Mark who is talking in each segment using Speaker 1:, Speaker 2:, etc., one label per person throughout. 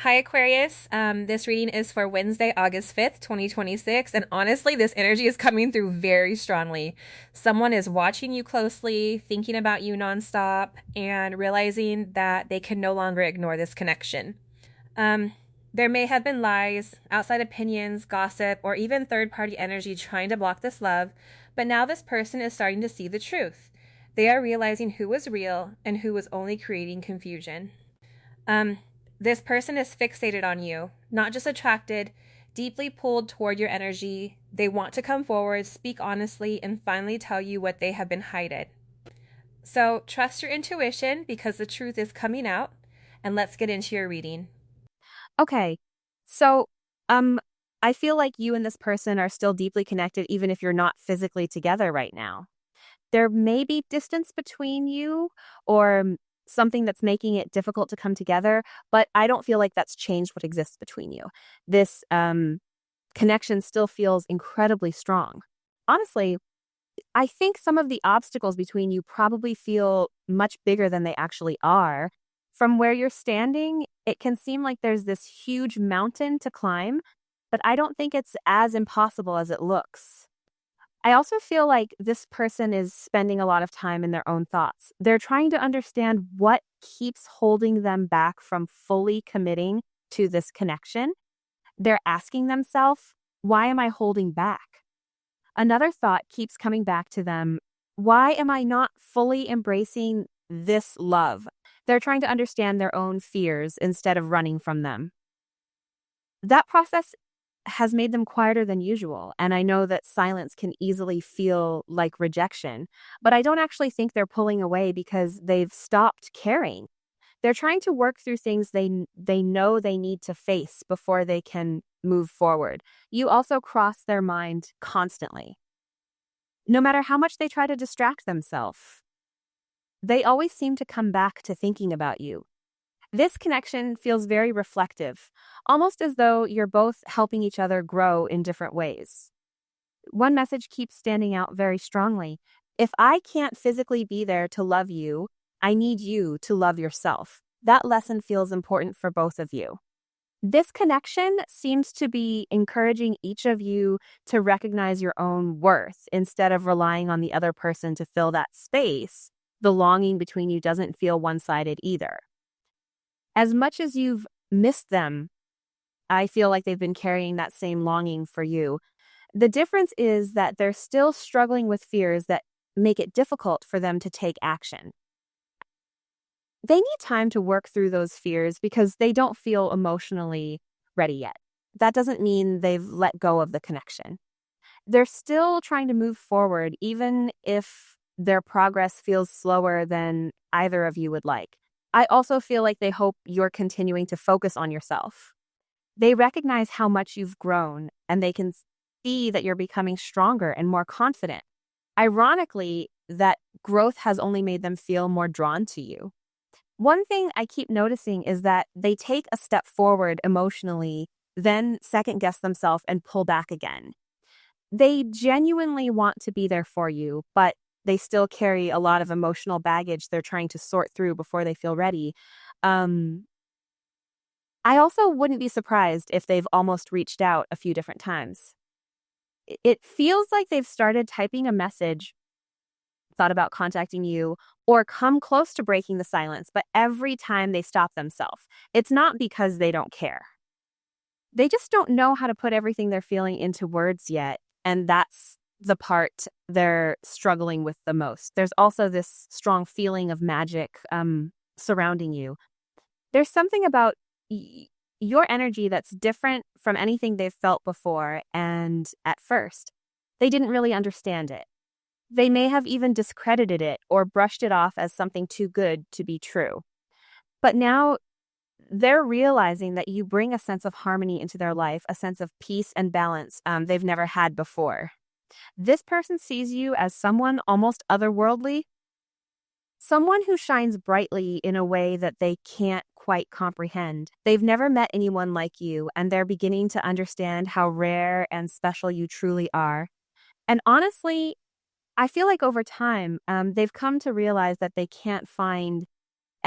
Speaker 1: Hi, Aquarius. This reading is for Wednesday, August 5th, 2026. And honestly, this energy is coming through very strongly. Someone is watching you closely, thinking about you nonstop, and realizing that they can no longer ignore this connection. Um, there may have been lies, outside opinions, gossip, or even third party energy trying to block this love, but now this person is starting to see the truth. They are realizing who was real and who was only creating confusion. Um, this person is fixated on you, not just attracted, deeply pulled toward your energy. They want to come forward, speak honestly, and finally tell you what they have been hiding. So trust your intuition because the truth is coming out, and let's get into your reading.
Speaker 2: Okay. So, um, I feel like you and this person are still deeply connected, even if you're not physically together right now. There may be distance between you or something that's making it difficult to come together, but I don't feel like that's changed what exists between you. This connection still feels incredibly strong. Honestly, I think some of the obstacles between you probably feel much bigger than they actually are. From where you're standing, it can seem like there's this huge mountain to climb, but I don't think it's as impossible as it looks. I also feel like this person is spending a lot of time in their own thoughts. They're trying to understand what keeps holding them back from fully committing to this connection. They're asking themselves, why am I holding back? Another thought keeps coming back to them. Why am I not fully embracing this love? They're trying to understand their own fears instead of running from them. That process has made them quieter than usual, and I know that silence can easily feel like rejection, but I don't actually think they're pulling away because they've stopped caring. They're trying to work through things they know they need to face before they can move forward. You also cross their mind constantly. No matter how much they try to distract themselves, they always seem to come back to thinking about you. This connection feels very reflective, almost as though you're both helping each other grow in different ways. One message keeps standing out very strongly. If I can't physically be there to love you, I need you to love yourself. That lesson feels important for both of you. This connection seems to be encouraging each of you to recognize your own worth instead of relying on the other person to fill that space. The longing between you doesn't feel one sided either. As much as you've missed them, I feel like they've been carrying that same longing for you. The difference is that they're still struggling with fears that make it difficult for them to take action. They need time to work through those fears because they don't feel emotionally ready yet. That doesn't mean they've let go of the connection. They're still trying to move forward, even if their progress feels slower than either of you would like. I also feel like they hope you're continuing to focus on yourself. They recognize how much you've grown and they can see that you're becoming stronger and more confident. Ironically, that growth has only made them feel more drawn to you. One thing I keep noticing is that they take a step forward emotionally, then second guess themselves and pull back again. They genuinely want to be there for you, but they still carry a lot of emotional baggage they're trying to sort through before they feel ready. Um, I also wouldn't be surprised if they've almost reached out a few different times. It feels like they've started typing a message, thought about contacting you, or come close to breaking the silence, but every time they stop themselves. It's not because they don't care. They just don't know how to put everything they're feeling into words yet, and that's the part they're struggling with the most. There's also this strong feeling of magic surrounding you. There's something about your energy that's different from anything they've felt before, and at first, they didn't really understand it. They may have even discredited it or brushed it off as something too good to be true. But now they're realizing that you bring a sense of harmony into their life, a sense of peace and balance they've never had before. This person sees you as someone almost otherworldly, someone who shines brightly in a way that they can't quite comprehend. They've never met anyone like you, and they're beginning to understand how rare and special you truly are. And honestly, I feel like over time, they've come to realize that they can't find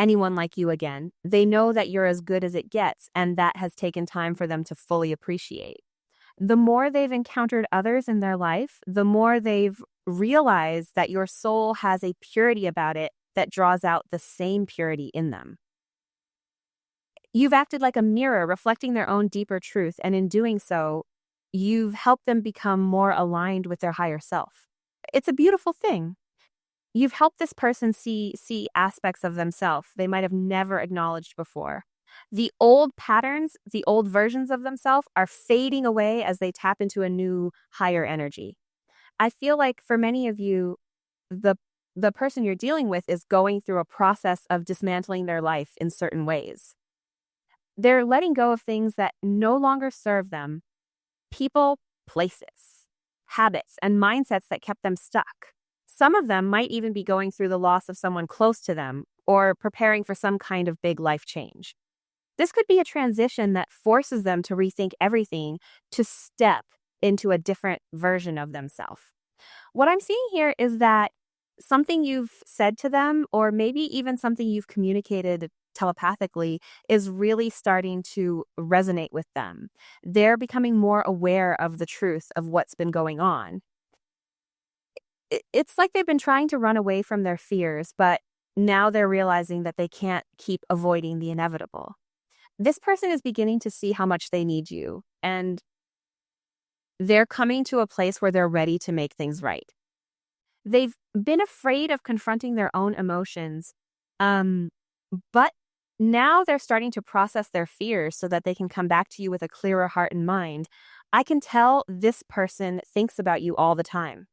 Speaker 2: anyone like you again. They know that you're as good as it gets, and that has taken time for them to fully appreciate. The more they've encountered others in their life, the more they've realized that your soul has a purity about it that draws out the same purity in them. You've acted like a mirror reflecting their own deeper truth, and in doing so, you've helped them become more aligned with their higher self. It's a beautiful thing. You've helped this person see aspects of themselves they might have never acknowledged before. The old patterns, the old versions of themselves are fading away as they tap into a new, higher energy. I feel like for many of you, the the person you're dealing with is going through a process of dismantling their life in certain ways. They're letting go of things that no longer serve them, people, places, habits, and mindsets that kept them stuck. Some of them might even be going through the loss of someone close to them or preparing for some kind of big life change. This could be a transition that forces them to rethink everything, to step into a different version of themselves. What I'm seeing here is that something you've said to them, or maybe even something you've communicated telepathically, is really starting to resonate with them. They're becoming more aware of the truth of what's been going on. It's like they've been trying to run away from their fears, but now they're realizing that they can't keep avoiding the inevitable. This person is beginning to see how much they need you, and they're coming to a place where they're ready to make things right. They've been afraid of confronting their own emotions, but now they're starting to process their fears so that they can come back to you with a clearer heart and mind. I can tell this person thinks about you all the time.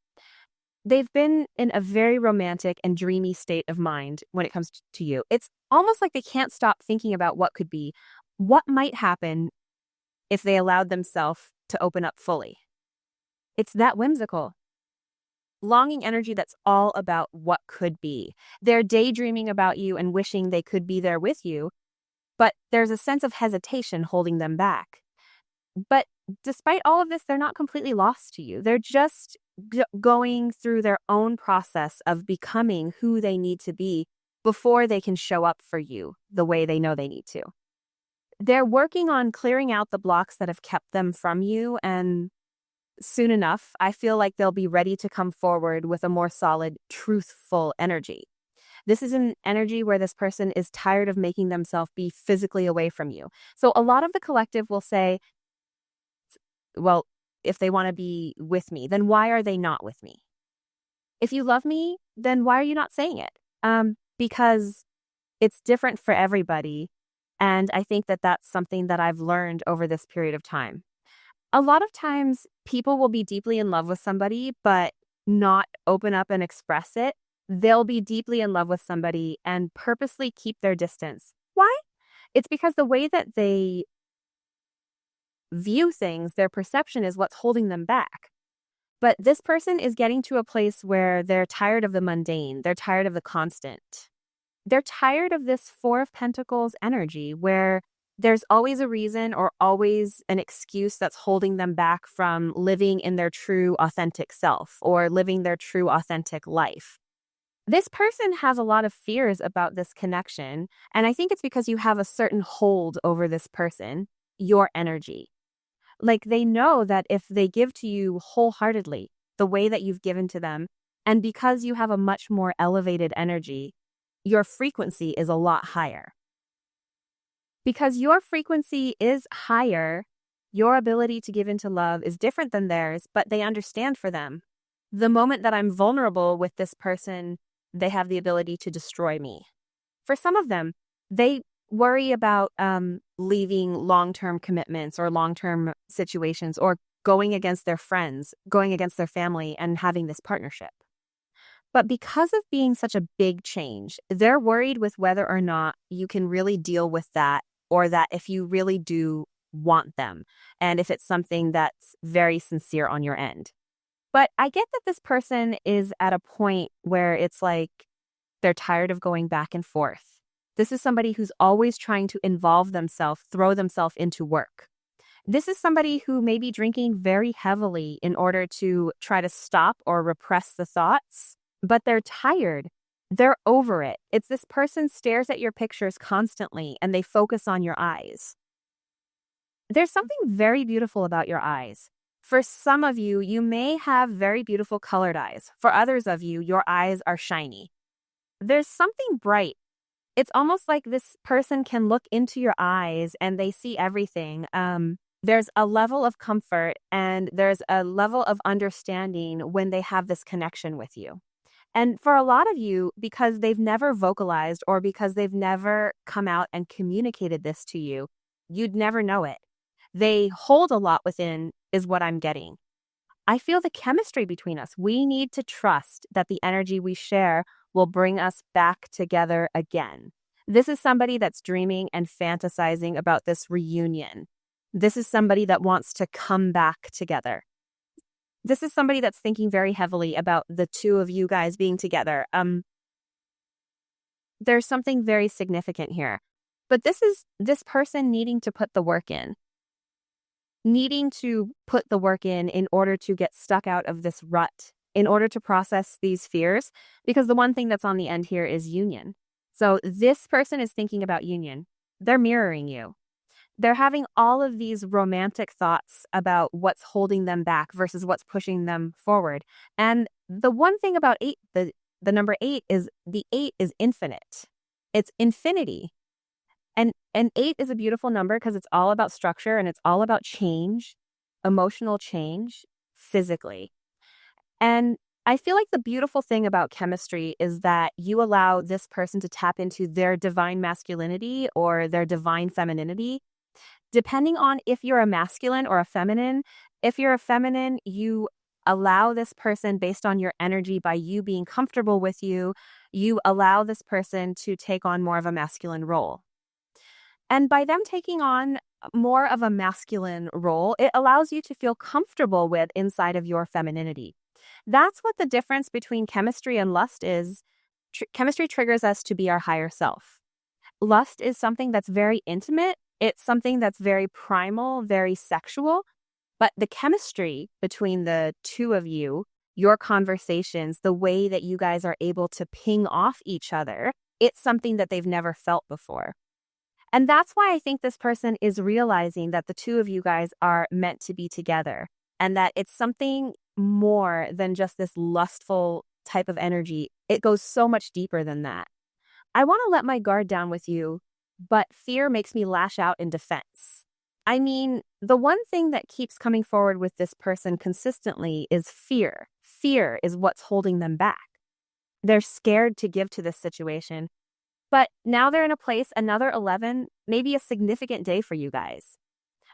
Speaker 2: They've been in a very romantic and dreamy state of mind when it comes to you. It's almost like they can't stop thinking about what could be, what might happen if they allowed themselves to open up fully. It's that whimsical. Longing energy that's all about what could be. They're daydreaming about you and wishing they could be there with you, but there's a sense of hesitation holding them back. But despite all of this, they're not completely lost to you. They're just going through their own process of becoming who they need to be before they can show up for you the way they know they need to. They're working on clearing out the blocks that have kept them from you, and soon enough, I feel like they'll be ready to come forward with a more solid, truthful energy. This is an energy where this person is tired of making themselves be physically away from you. So a lot of the collective will say, well, if they want to be with me, then why are they not with me? If you love me, then why are you not saying it? Because it's different for everybody. And I think that that's something that I've learned over this period of time. A lot of times people will be deeply in love with somebody, but not open up and express it. They'll be deeply in love with somebody and purposely keep their distance. Why? It's because the way that they view things, their perception is what's holding them back. But this person is getting to a place where they're tired of the mundane. They're tired of the constant. They're tired of this Four of Pentacles energy where there's always a reason or always an excuse that's holding them back from living in their true, authentic self or living their true, authentic life. This person has a lot of fears about this connection, and I think it's because you have a certain hold over this person, your energy. Like they know that if they give to you wholeheartedly, the way that you've given to them, and because you have a much more elevated energy, your frequency is a lot higher. Because your frequency is higher, your ability to give into love is different than theirs, but they understand for them. The moment that I'm vulnerable with this person, they have the ability to destroy me. For some of them, they worry about leaving long-term commitments or long-term situations or going against their friends, going against their family and having this partnership. But because of being such a big change, they're worried with whether or not you can really deal with that, or that if you really do want them, and if it's something that's very sincere on your end. But I get that this person is at a point where it's like they're tired of going back and forth. This is somebody who's always trying to involve themselves, throw themselves into work. This is somebody who may be drinking very heavily in order to try to stop or repress the thoughts, but they're tired They're over it. It's this person stares at your pictures constantly and they focus on your eyes. There's something very beautiful about your eyes. For some of you, you may have very beautiful colored eyes. For others of you, your eyes are shiny. There's something bright. It's almost like this person can look into your eyes and they see everything. There's a level of comfort and there's a level of understanding when they have this connection with you. And for a lot of you, because they've never vocalized or because they've never come out and communicated this to you, you'd never know it. They hold a lot within, is what I'm getting. I feel the chemistry between us. We need to trust that the energy we share will bring us back together again. This is somebody that's dreaming and fantasizing about this reunion. This is somebody that wants to come back together. This is somebody that's thinking very heavily about the two of you guys being together. There's something very significant here. But this is this person needing to put the work in. Needing to put the work in order to get stuck out of this rut, in order to process these fears, because the one thing that's on the end here is union. So this person is thinking about union. They're mirroring you. They're having all of these romantic thoughts about what's holding them back versus what's pushing them forward. And the one thing about 8, the number 8 is the 8 is infinite. It's infinity. And 8 is a beautiful number because it's all about structure and it's all about change, emotional change, physically. And I feel like the beautiful thing about chemistry is that you allow this person to tap into their divine masculinity or their divine femininity. Depending on if you're a masculine or a feminine, if you're a feminine, you allow this person based on your energy by you being comfortable with you, you allow this person to take on more of a masculine role. And by them taking on more of a masculine role, it allows you to feel comfortable with inside of your femininity. That's what the difference between chemistry and lust is. Chemistry triggers us to be our higher self. Lust is something that's very intimate. It's something that's very primal, very sexual. But the chemistry between the two of you, your conversations, the way that you guys are able to ping off each other, it's something that they've never felt before. And that's why I think this person is realizing that the two of you guys are meant to be together and that it's something more than just this lustful type of energy. It goes so much deeper than that. I want to let my guard down with you, but fear makes me lash out in defense. I mean, the one thing that keeps coming forward with this person consistently is fear. Fear is what's holding them back. They're scared to give to this situation. But now they're in a place, another 11, maybe a significant day for you guys.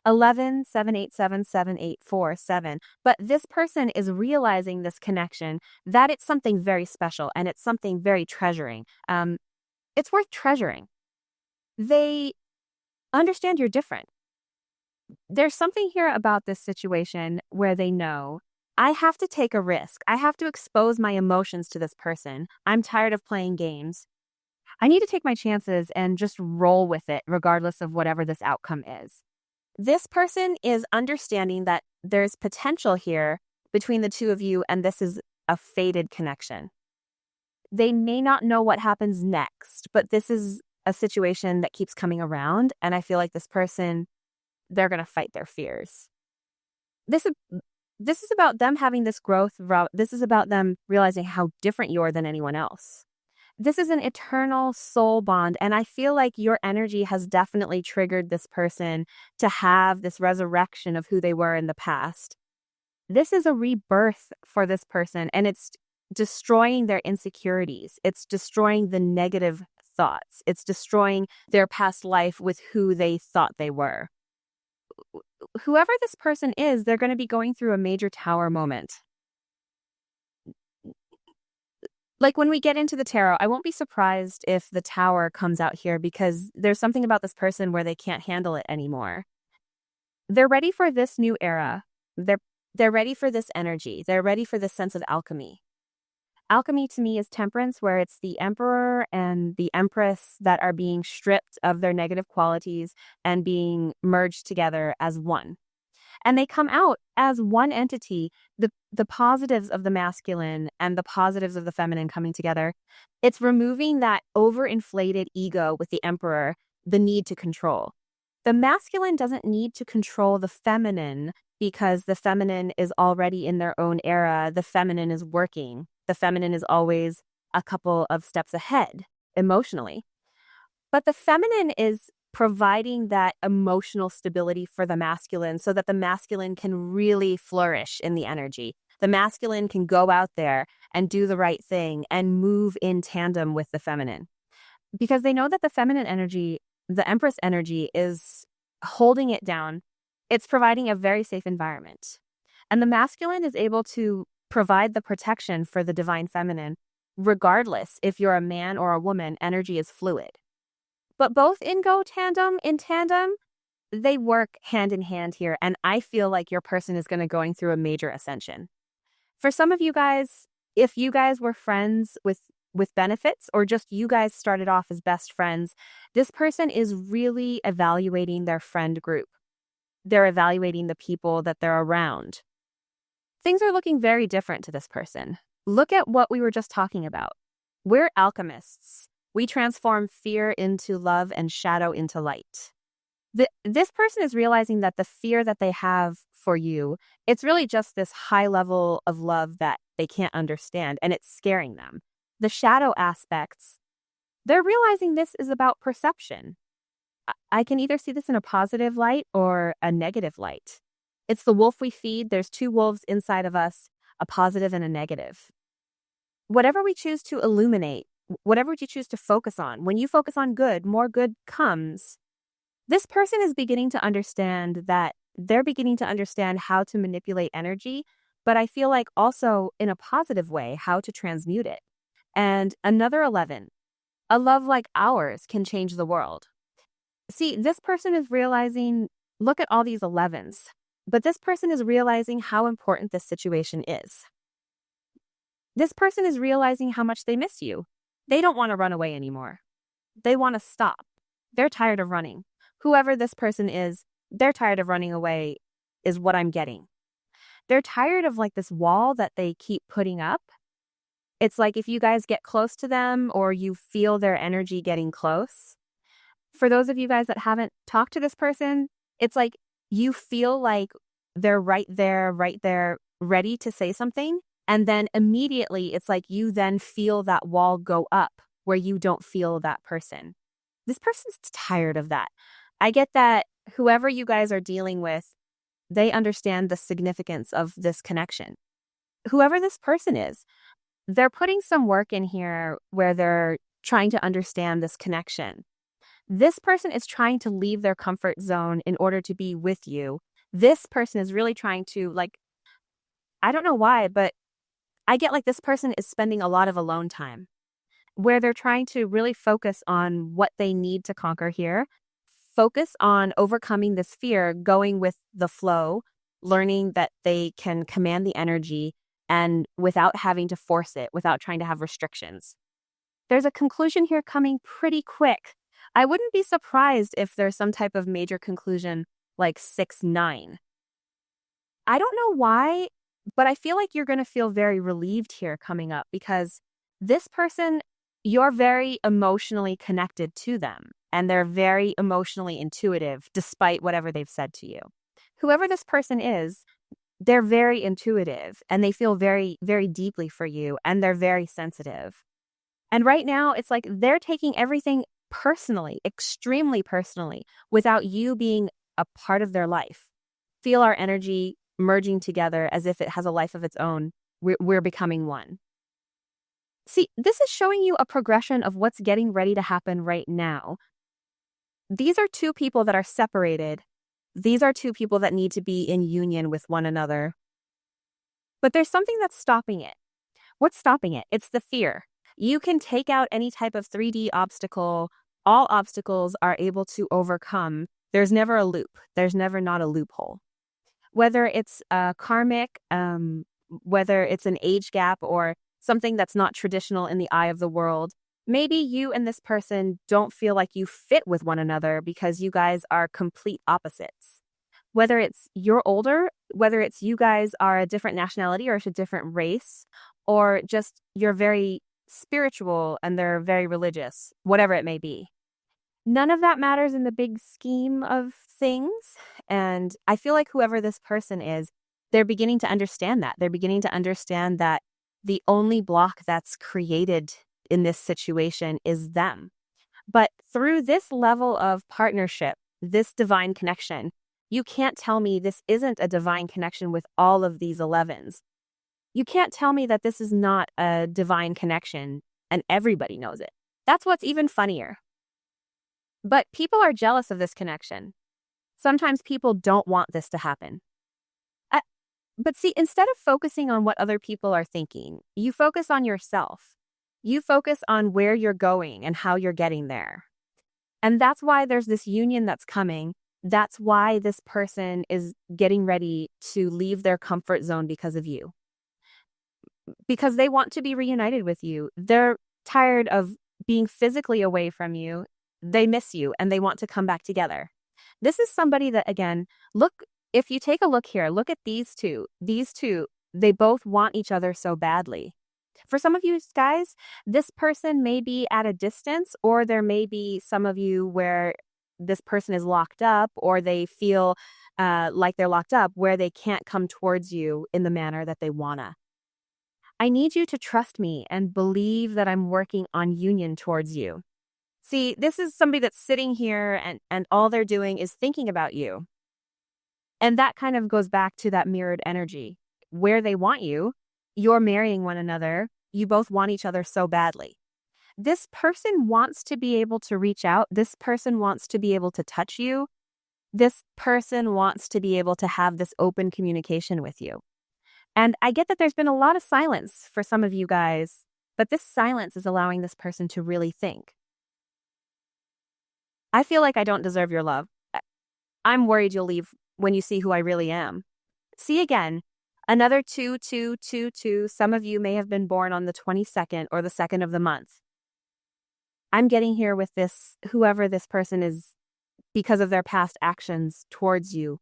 Speaker 2: 11, 7, 8, 7, 7, 8, 4, 7. But this person is realizing this connection, that it's something very special and it's something very treasuring. It's worth treasuring. They understand you're different. There's something here about this situation where they know, I have to take a risk. I have to expose my emotions to this person. I'm tired of playing games. I need to take my chances and just roll with it, regardless of whatever this outcome is. This person is understanding that there's potential here between the two of you, and this is a fated connection. They may not know what happens next, but this is a situation that keeps coming around, and I feel like this person, they're going to fight their fears. This is about them having this growth route. This is about them realizing how different you are than anyone else. This is an eternal soul bond, and I feel like your energy has definitely triggered this person to have this resurrection of who they were in the past. This is a rebirth for this person, and it's destroying their insecurities. It's destroying the negative thoughts. It's destroying their past life with who they thought they were. Whoever this person is, they're going to be going through a major tower moment. Like when we get into the tarot, I won't be surprised if the tower comes out here because there's something about this person where they can't handle it anymore. They're ready for this new era. They're ready for this energy. They're ready for this sense of alchemy. Alchemy to me is temperance, where it's the emperor and the empress that are being stripped of their negative qualities and being merged together as one. And they come out as one entity. The positives of the masculine and the positives of the feminine coming together. It's removing that overinflated ego with the emperor, the need to control. The masculine doesn't need to control the feminine because the feminine is already in their own era. The feminine is working. The feminine is always a couple of steps ahead emotionally. But the feminine is providing that emotional stability for the masculine so that the masculine can really flourish in the energy. The masculine can go out there and do the right thing and move in tandem with the feminine. Because they know that the feminine energy, the Empress energy, is holding it down. It's providing a very safe environment. And the masculine is able to provide the protection for the divine feminine, regardless if you're a man or a woman, energy is fluid. But both in tandem, they work hand in hand here. And I feel like your person is going to going through a major ascension. For some of you guys, if you guys were friends with benefits or just you guys started off as best friends, this person is really evaluating their friend group. They're evaluating the people that they're around. Things are looking very different to this person. Look at what we were just talking about. We're alchemists. We transform fear into love and shadow into light. This person is realizing that the fear that they have for you, it's really just this high level of love that they can't understand, and it's scaring them. The shadow aspects, they're realizing this is about perception. I can either see this in a positive light or a negative light. It's the wolf we feed. There's two wolves inside of us, a positive and a negative. Whatever we choose to illuminate, whatever you choose to focus on, when you focus on good, more good comes. This person is beginning to understand that they're beginning to understand how to manipulate energy, but I feel like also in a positive way, how to transmute it. And another 11, a love like ours can change the world. See, this person is realizing, look at all these 11s, but this person is realizing how important this situation is. This person is realizing how much they miss you. They don't want to run away anymore. They want to stop. They're tired of running. Whoever this person is, they're tired of running away is what I'm getting. They're tired of like this wall that they keep putting up. It's like if you guys get close to them or you feel their energy getting close. For those of you guys that haven't talked to this person, it's like you feel like they're right there, ready to say something. And then immediately it's like you then feel that wall go up where you don't feel that person. This person's tired of that. I get that whoever you guys are dealing with, they understand the significance of this connection. Whoever this person is, they're putting some work in here where they're trying to understand this connection. This person is trying to leave their comfort zone in order to be with you. This person is really trying to, like, I don't know why, but I get like this person is spending a lot of alone time where they're trying to really focus on what they need to conquer here. Focus on overcoming this fear, going with the flow, learning that they can command the energy and without having to force it, without trying to have restrictions. There's a conclusion here coming pretty quick. I wouldn't be surprised if there's some type of major conclusion like 6-9. I don't know why, but I feel like you're going to feel very relieved here coming up because this person, you're very emotionally connected to them and they're very emotionally intuitive despite whatever they've said to you. Whoever this person is, they're very intuitive and they feel very, very deeply for you and they're very sensitive. And right now it's like they're taking everything personally, extremely personally, without you being a part of their life. Feel our energy merging together as if it has a life of its own. We're becoming one. See, this is showing you a progression of what's getting ready to happen right now. These are two people that are separated. These are two people that need to be in union with one another. But there's something that's stopping it. What's stopping it? It's the fear. You can take out any type of 3D obstacle. All obstacles are able to overcome. There's never a loop. There's never not a loophole. Whether it's karmic, whether it's an age gap or something that's not traditional in the eye of the world, maybe you and this person don't feel like you fit with one another because you guys are complete opposites. Whether it's you're older, whether it's you guys are a different nationality or it's a different race, or just you're very spiritual and they're very religious, whatever it may be. None of that matters in the big scheme of things. And I feel like whoever this person is, they're beginning to understand that. They're beginning to understand that the only block that's created in this situation is them. But through this level of partnership, this divine connection, you can't tell me this isn't a divine connection with all of these 11s. You can't tell me that this is not a divine connection and everybody knows it. That's what's even funnier. But people are jealous of this connection. Sometimes people don't want this to happen. But see, instead of focusing on what other people are thinking, you focus on yourself. You focus on where you're going and how you're getting there. And that's why there's this union that's coming. That's why this person is getting ready to leave their comfort zone because of you. Because they want to be reunited with you. They're tired of being physically away from you. They miss you and they want to come back together. This is somebody that, again, if you take a look here, look at these two. These two, they both want each other so badly. For some of you guys, this person may be at a distance, or there may be some of you where this person is locked up, or they feel like they're locked up where they can't come towards you in the manner that they wanna. I need you to trust me and believe that I'm working on union towards you. See, this is somebody that's sitting here and all they're doing is thinking about you. And that kind of goes back to that mirrored energy. Where they want you, you're marrying one another, you both want each other so badly. This person wants to be able to reach out. This person wants to be able to touch you. This person wants to be able to have this open communication with you. And I get that there's been a lot of silence for some of you guys, but this silence is allowing this person to really think. I feel like I don't deserve your love. I'm worried you'll leave when you see who I really am. See again, another 2222. Some of you may have been born on the 22nd or the 2nd of the month. I'm getting here with this, whoever this person is, because of their past actions towards you.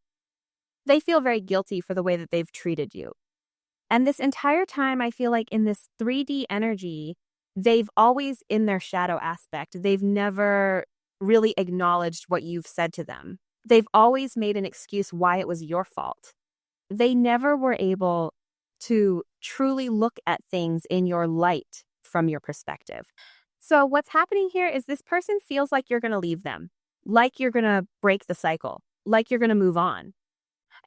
Speaker 2: They feel very guilty for the way that they've treated you. And this entire time, I feel like in this 3D energy, they've always, in their shadow aspect, they've never really acknowledged what you've said to them. They've always made an excuse why it was your fault. They never were able to truly look at things in your light from your perspective. So what's happening here is this person feels like you're going to leave them, like you're going to break the cycle, like you're going to move on.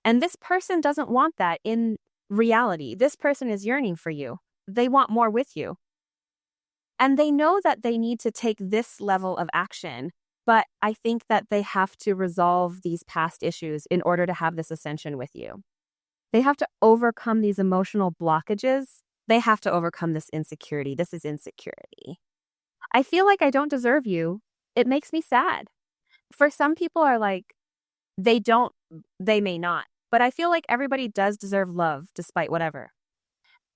Speaker 2: And this person doesn't want that in reality. This person is yearning for you. They want more with you. And they know that they need to take this level of action, but I think that they have to resolve these past issues in order to have this ascension with you. They have to overcome these emotional blockages. They have to overcome this insecurity. This is insecurity. I feel like I don't deserve you. It makes me sad. For some people are like, they may not. But I feel like everybody does deserve love despite whatever.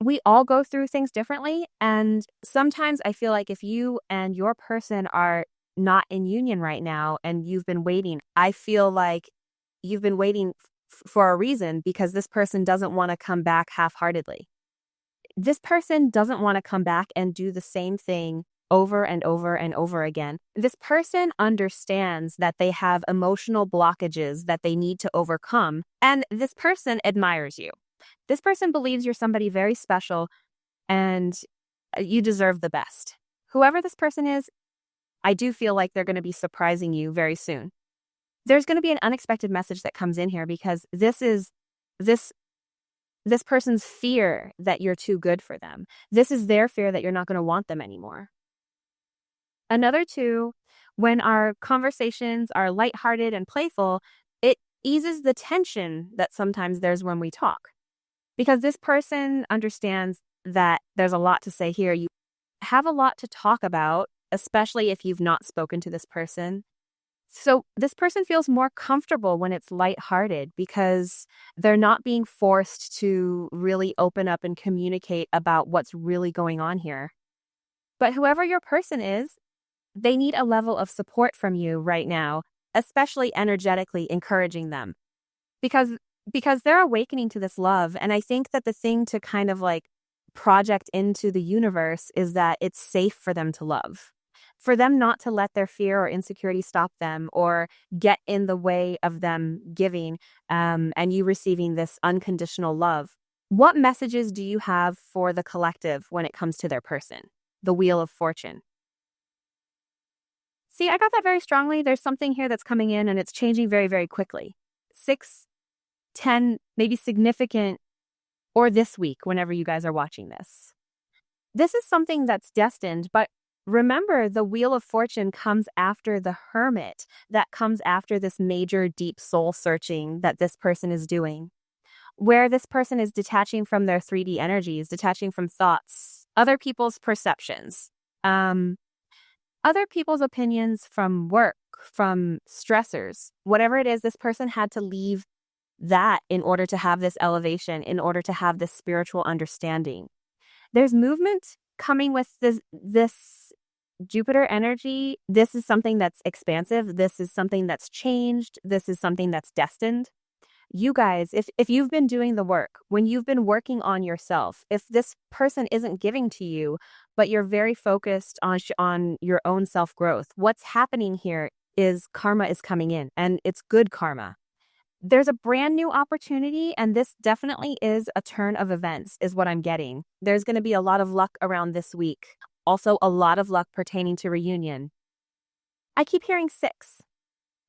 Speaker 2: We all go through things differently. And sometimes I feel like if you and your person are not in union right now and you've been waiting, I feel like you've been waiting for a reason, because this person doesn't want to come back half-heartedly. This person doesn't want to come back and do the same thing over and over and over again. This person understands that they have emotional blockages that they need to overcome, and this person admires you. This person believes you're somebody very special and you deserve the best. Whoever this person is, I do feel like they're going to be surprising you very soon. There's going to be an unexpected message that comes in here, because this is this person's fear that you're too good for them. This is their fear that you're not going to want them anymore. Another two, when our conversations are lighthearted and playful, it eases the tension that sometimes there's when we talk. Because this person understands that there's a lot to say here. You have a lot to talk about, especially if you've not spoken to this person. So this person feels more comfortable when it's lighthearted, because they're not being forced to really open up and communicate about what's really going on here. But whoever your person is, they need a level of support from you right now, especially energetically encouraging them. because because they're awakening to this love, and I think that the thing to kind of like project into the universe is that it's safe for them to love. For them not to let their fear or insecurity stop them or get in the way of them giving and you receiving this unconditional love. What messages do you have for the collective when it comes to their person? The Wheel of Fortune. See, I got that very strongly. There's something here that's coming in and it's changing very, very quickly. 6, 10, maybe significant, or this week, whenever you guys are watching this. This is something that's destined, but remember, the Wheel of Fortune comes after the Hermit, that comes after this major deep soul searching that this person is doing, where this person is detaching from their 3D energies, detaching from thoughts, other people's perceptions, other people's opinions, from work, from stressors, whatever it is. This person had to leave that in order to have this elevation, in order to have this spiritual understanding. There's movement coming with this Jupiter energy. This is something that's expansive. This is something that's changed. This is something that's destined. You guys, if you've been doing the work, when you've been working on yourself, if this person isn't giving to you, but you're very focused on your own self-growth, what's happening here is karma is coming in, and it's good karma. There's a brand new opportunity, and this definitely is a turn of events, is what I'm getting. There's going to be a lot of luck around this week. Also, a lot of luck pertaining to reunion. I keep hearing 6.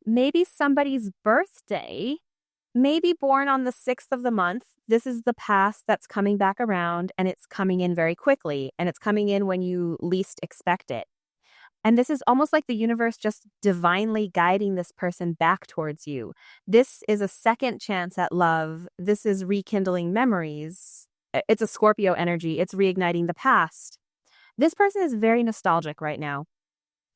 Speaker 2: Maybe somebody's birthday, maybe born on the 6th of the month. This is the past that's coming back around, and it's coming in very quickly, and it's coming in when you least expect it. And this is almost like the universe just divinely guiding this person back towards you. This is a second chance at love. This is rekindling memories. It's a Scorpio energy. It's reigniting the past. This person is very nostalgic right now.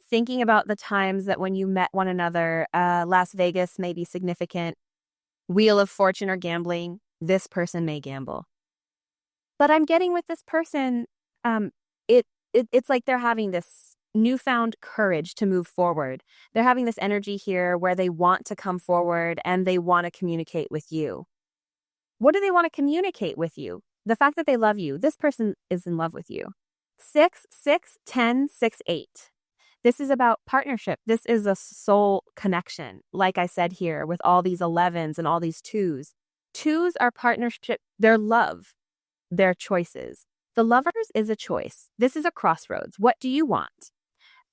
Speaker 2: Thinking about the times that when you met one another, Las Vegas may be significant. Wheel of Fortune or gambling. This person may gamble. But I'm getting with this person, it's like they're having this newfound courage to move forward. They're having this energy here where they want to come forward and they want to communicate with you. What do they want to communicate with you? The fact that they love you. This person is in love with you. 6, 6, 10, 6, 8. This is about partnership. This is a soul connection. Like I said here, with all these 11s and all these 2s. 2s are partnership. They're love. They're choices. The Lovers is a choice. This is a crossroads. What do you want?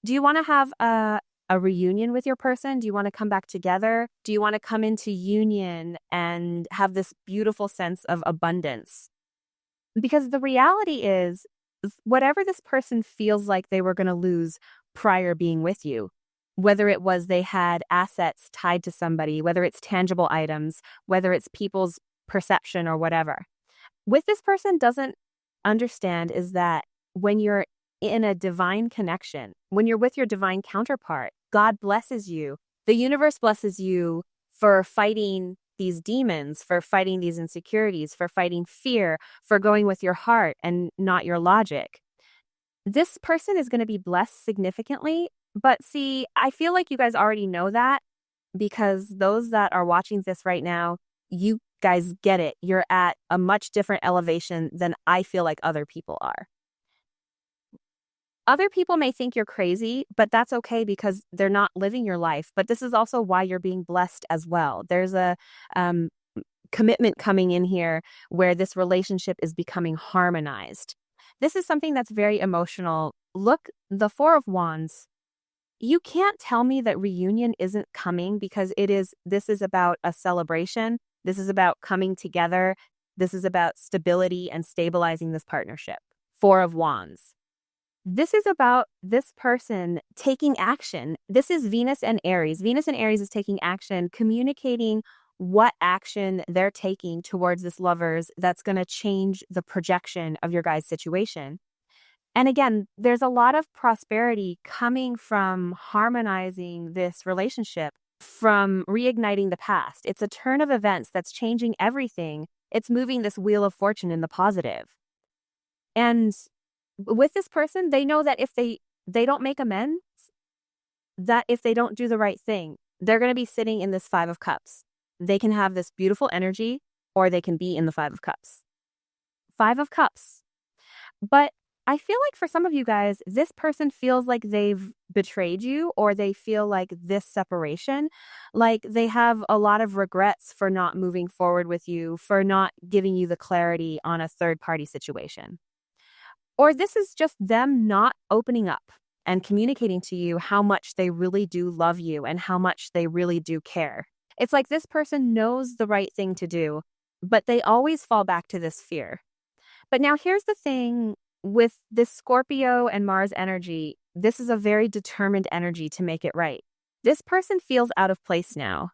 Speaker 2: Do you want to have a reunion with your person? Do you want to come back together? Do you want to come into union and have this beautiful sense of abundance? Because the reality is, whatever this person feels like they were going to lose prior being with you, whether it was they had assets tied to somebody, whether it's tangible items, whether it's people's perception or whatever, with this person doesn't understand is that when you're in a divine connection, when you're with your divine counterpart, God blesses you. The universe blesses you for fighting these demons, for fighting these insecurities, for fighting fear, for going with your heart and not your logic. This person is going to be blessed significantly. But see, I feel like you guys already know that, because those that are watching this right now, you guys get it. You're at a much different elevation than I feel like other people are. Other people may think you're crazy, but that's okay because they're not living your life. But this is also why you're being blessed as well. There's a commitment coming in here where this relationship is becoming harmonized. This is something that's very emotional. Look, the 4 of Wands. You can't tell me that reunion isn't coming, because this is about a celebration. This is about coming together. This is about stability and stabilizing this partnership. 4 of Wands. This is about this person taking action. This is Venus and Aries. Venus and Aries is taking action, communicating what action they're taking towards this lovers that's going to change the projection of your guys' situation. And again, there's a lot of prosperity coming from harmonizing this relationship, from reigniting the past. It's a turn of events that's changing everything. It's moving this Wheel of Fortune in the positive. And with this person, they know that if they don't make amends, that if they don't do the right thing, they're going to be sitting in this 5 of Cups. They can have this beautiful energy, or they can be in the Five of Cups. Five of Cups. But I feel like for some of you guys, this person feels like they've betrayed you, or they feel like this separation, like they have a lot of regrets for not moving forward with you, for not giving you the clarity on a third party situation. Or this is just them not opening up and communicating to you how much they really do love you and how much they really do care. It's like this person knows the right thing to do, but they always fall back to this fear. But now here's the thing with this Scorpio and Mars energy, this is a very determined energy to make it right. This person feels out of place now,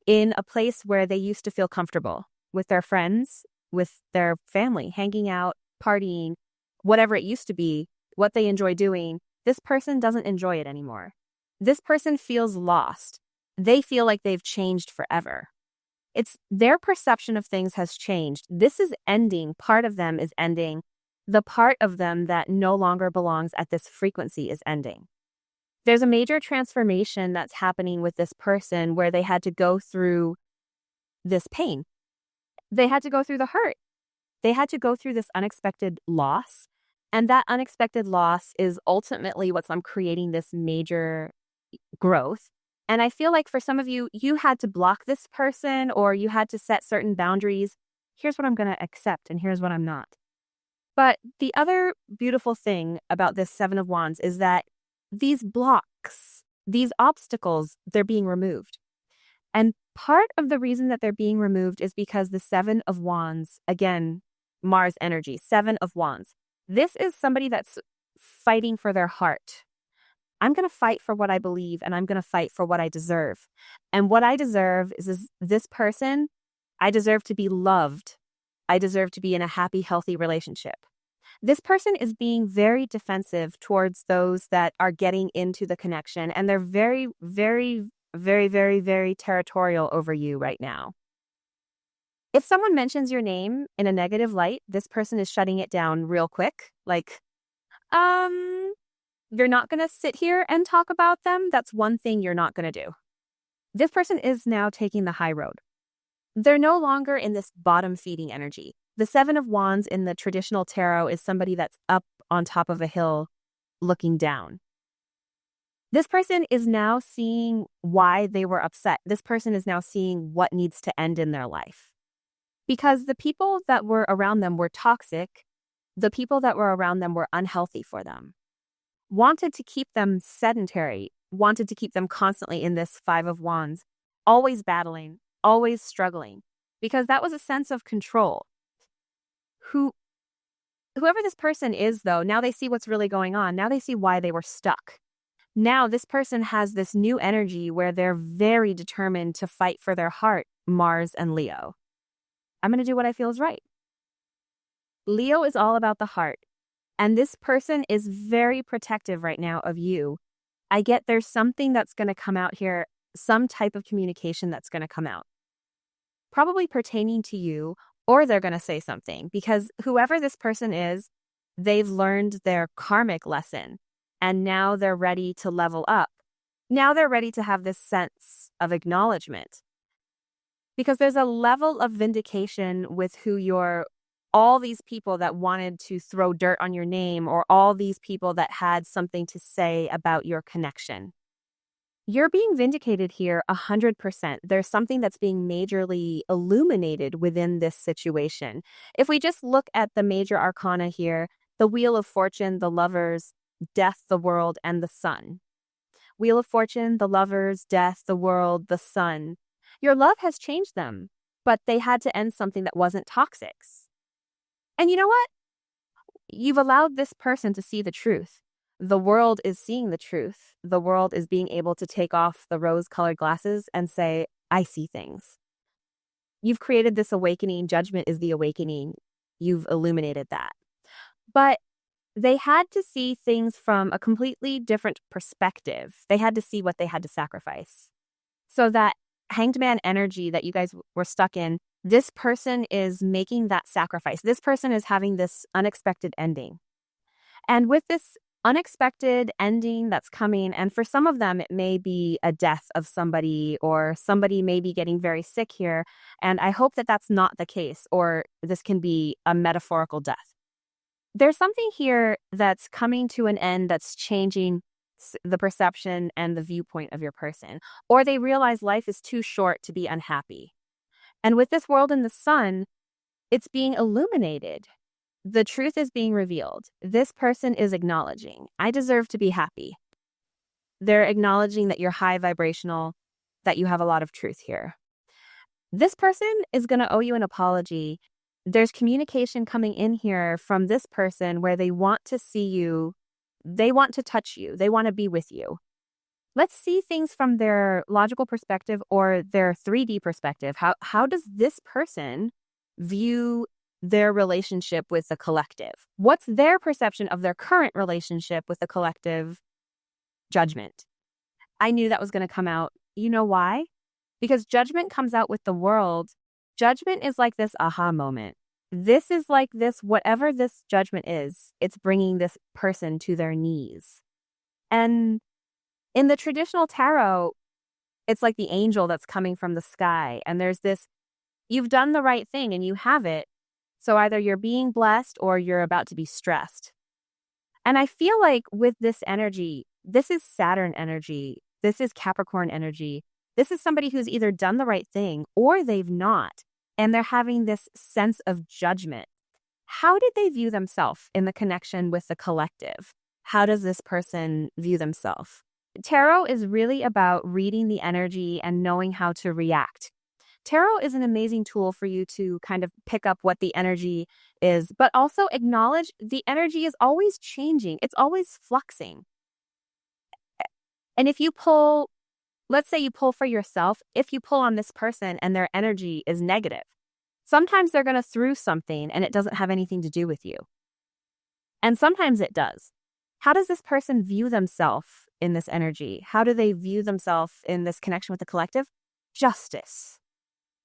Speaker 2: in a place where they used to feel comfortable with their friends, with their family, hanging out, partying, whatever it used to be, what they enjoy doing. This person doesn't enjoy it anymore. This person feels lost. They feel like they've changed forever. It's their perception of things has changed. This is ending. Part of them is ending. The part of them that no longer belongs at this frequency is ending. There's a major transformation that's happening with this person where they had to go through this pain. They had to go through the hurt. They had to go through this unexpected loss. And that unexpected loss is ultimately what's creating this major growth. And I feel like for some of you, you had to block this person or you had to set certain boundaries. Here's what I'm going to accept and here's what I'm not. But the other beautiful thing about this Seven of Wands is that these blocks, these obstacles, they're being removed. And part of the reason that they're being removed is because the Seven of Wands, again, Mars energy, Seven of Wands. This is somebody that's fighting for their heart. I'm going to fight for what I believe and I'm going to fight for what I deserve. And what I deserve is this person, I deserve to be loved. I deserve to be in a happy, healthy relationship. This person is being very defensive towards those that are getting into the connection. And they're very, very, very, very, very territorial over you right now. If someone mentions your name in a negative light, this person is shutting it down real quick. Like, you're not going to sit here and talk about them. That's one thing you're not going to do. This person is now taking the high road. They're no longer in this bottom feeding energy. The Seven of Wands in the traditional tarot is somebody that's up on top of a hill looking down. This person is now seeing why they were upset. This person is now seeing what needs to end in their life. Because the people that were around them were toxic. The people that were around them were unhealthy for them. Wanted to keep them sedentary, wanted to keep them constantly in this Five of Wands, always battling, always struggling, because that was a sense of control. Whoever this person is, though, now they see what's really going on. Now they see why they were stuck. Now this person has this new energy where they're very determined to fight for their heart, Mars and Leo. I'm going to do what I feel is right. Leo is all about the heart. And this person is very protective right now of you. I get there's something that's going to come out here, some type of communication that's going to come out. Probably pertaining to you, or they're going to say something. Because whoever this person is, they've learned their karmic lesson. And now they're ready to level up. Now they're ready to have this sense of acknowledgement. Because there's a level of vindication with who you're, all these people that wanted to throw dirt on your name, or all these people that had something to say about your connection. You're being vindicated here 100%. There's something that's being majorly illuminated within this situation. If we just look at the major arcana here, the Wheel of Fortune, the Lovers, Death, the World, and the Sun. Wheel of Fortune, the Lovers, Death, the World, the Sun. Your love has changed them, but they had to end something that wasn't toxic. And you know what? You've allowed this person to see the truth. The world is seeing the truth. The world is being able to take off the rose-colored glasses and say, I see things. You've created this awakening. Judgment is the awakening. You've illuminated that. But they had to see things from a completely different perspective. They had to see what they had to sacrifice. So that Hanged Man energy that you guys were stuck in, this person is making that sacrifice. This person is having this unexpected ending. And with this unexpected ending that's coming. And for some of them, it may be a death of somebody, or somebody may be getting very sick here. And I hope that that's not the case, or this can be a metaphorical death. There's something here that's coming to an end that's changing the perception and the viewpoint of your person, or they realize life is too short to be unhappy. And with this world in the sun, it's being illuminated. The truth is being revealed. This person is acknowledging, I deserve to be happy. They're acknowledging that you're high vibrational, that you have a lot of truth here. This person is going to owe you an apology. There's communication coming in here from this person where they want to see you. They want to touch you. They want to be with you. Let's see things from their logical perspective or their 3D perspective. How does this person view their relationship with the collective? What's their perception of their current relationship with the collective? Judgment. I knew that was going to come out. You know why? Because judgment comes out with the world. Judgment is like this aha moment. This is like this, whatever this judgment is, it's bringing this person to their knees. And in the traditional tarot, it's like the angel that's coming from the sky. And there's this, you've done the right thing and you have it. So either you're being blessed or you're about to be stressed. And I feel like with this energy, this is Saturn energy. This is Capricorn energy. This is somebody who's either done the right thing or they've not. And they're having this sense of judgment. How did they view themselves in the connection with the collective? How does this person view themselves? Tarot is really about reading the energy and knowing how to react. Tarot is an amazing tool for you to kind of pick up what the energy is, but also acknowledge the energy is always changing. It's always fluxing. And if you pull, let's say you pull for yourself, if you pull on this person and their energy is negative, sometimes they're going to through something and it doesn't have anything to do with you. And sometimes it does. How does this person view themselves in this energy? How do they view themselves in this connection with the collective? Justice.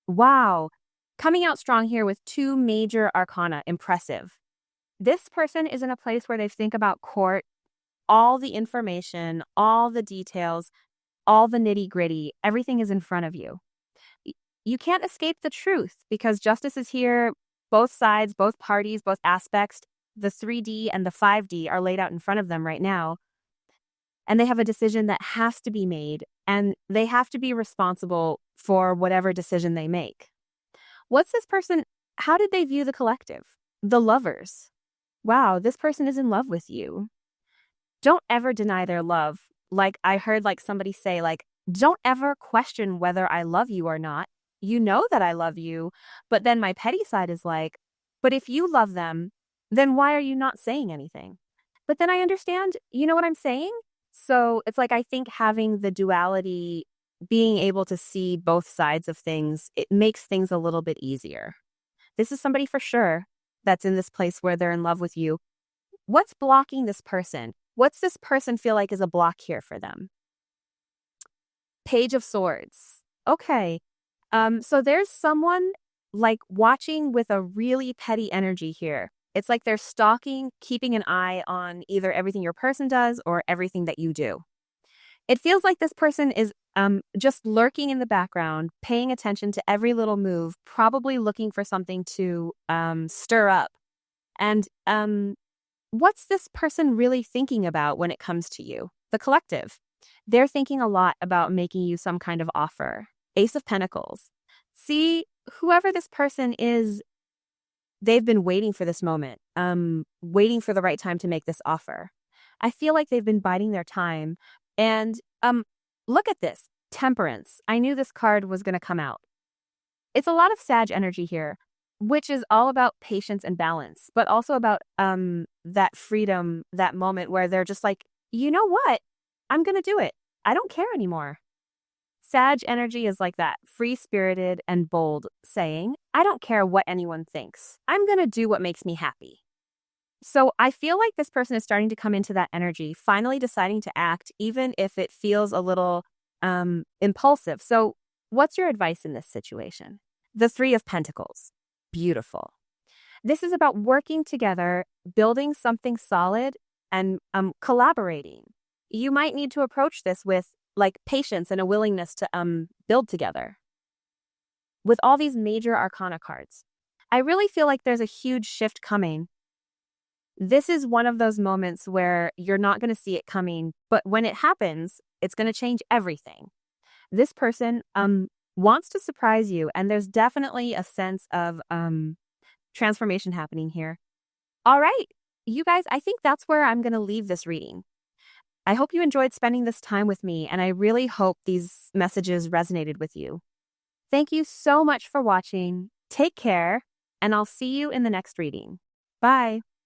Speaker 2: Wow. Coming out strong here with 2 major arcana. Impressive. This person is in a place where they think about court, all the information, all the details, all the nitty gritty. Everything is in front of you. You can't escape the truth because justice is here. Both sides, both parties, both aspects, the 3D and the 5D are laid out in front of them right now. And they have a decision that has to be made, and they have to be responsible for whatever decision they make. What's this person? How did they view the collective? The lovers. Wow, this person is in love with you. Don't ever deny their love. Like I heard somebody say, don't ever question whether I love you or not. You know that I love you. But then my petty side is like, but if you love them, then why are you not saying anything? But then I understand, you know what I'm saying? So it's like, I think having the duality, being able to see both sides of things, it makes things a little bit easier. This is somebody for sure that's in this place where they're in love with you. What's blocking this person? What's this person feel like is a block here for them? Page of Swords. Okay. So there's someone watching with a really petty energy here. It's like they're stalking, keeping an eye on either everything your person does or everything that you do. It feels like this person is just lurking in the background, paying attention to every little move, probably looking for something to stir up. And what's this person really thinking about when it comes to you? The collective. They're thinking a lot about making you some kind of offer. Ace of Pentacles. See, whoever this person is, they've been waiting for this moment, waiting for the right time to make this offer. I feel like they've been biding their time. And look at this. Temperance. I knew this card was going to come out. It's a lot of Sag energy here, which is all about patience and balance, but also about that freedom, that moment where they're just like, you know what? I'm going to do it. I don't care anymore. Sag energy is like that, free-spirited and bold, saying, I don't care what anyone thinks. I'm going to do what makes me happy. So I feel like this person is starting to come into that energy, finally deciding to act, even if it feels a little impulsive. So what's your advice in this situation? The 3 of Pentacles. Beautiful. This is about working together, building something solid, and collaborating. You might need to approach this with like patience and a willingness to build together. With all these major arcana cards, I really feel like there's a huge shift coming. This is one of those moments where you're not going to see it coming, but when it happens, it's going to change everything. This person wants to surprise you, and there's definitely a sense of transformation happening here. All right, you guys, I think that's where I'm going to leave this reading. I hope you enjoyed spending this time with me, and I really hope these messages resonated with you. Thank you so much for watching. Take care, and I'll see you in the next reading. Bye.